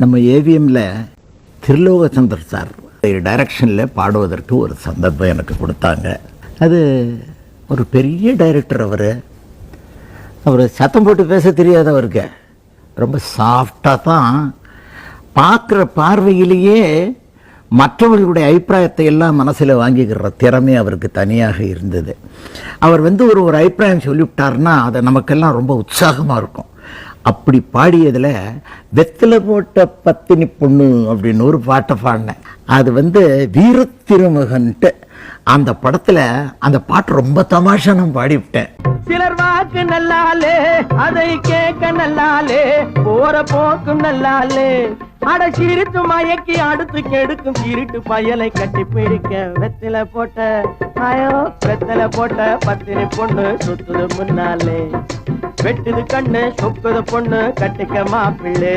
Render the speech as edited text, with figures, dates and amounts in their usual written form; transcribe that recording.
நம்ம ஏவிஎம்ல திருலோகச்சந்தர் சார் டைரக்ஷனில் பாடுவதற்கு ஒரு சந்தர்ப்பம் எனக்கு கொடுத்தாங்க. அது ஒரு பெரிய டைரக்டர். அவர் சத்தம் போட்டு பேச தெரியாது. அவருக்கு ரொம்ப சாஃப்டாக தான் பார்க்குற பார்வையிலேயே மற்றவர்களுடைய அபிப்பிராயத்தை எல்லாம் மனசில் வாங்கிக்கிற திறமை அவருக்கு தனியாக இருந்தது. அவர் ஒரு அபிப்பிராயம் சொல்லிவிட்டார்னா அதை நமக்கெல்லாம் ரொம்ப உற்சாகமாக இருக்கும். அப்படி பாடியதில் வெத்தலை போட்ட பத்தினி பொண்ணு அப்படின்னு ஒரு பாட்டை பாடினேன். அது வீரத்திருமகன்ட்டு அந்த படத்தில் அந்த பாட்டு ரொம்ப தமாஷா நான் பாடிவிட்டேன். சிலர் வாக்கு நல்லாலே, அதை கேட்க நல்லாலே, போற போக்கு நல்லாலே, அட சிரித்து மயக்கி அடுத்து கெடுக்கும் சிரிட்டு பயலை கட்டி பிடிக்க வெத்தில போட்ட பத்தினி பொண்ணு சுத்துது முன்னாலே, வெட்டுது கண்ணு சொக்குது பொண்ணு கட்டிக்க மாப்பிள்ளே.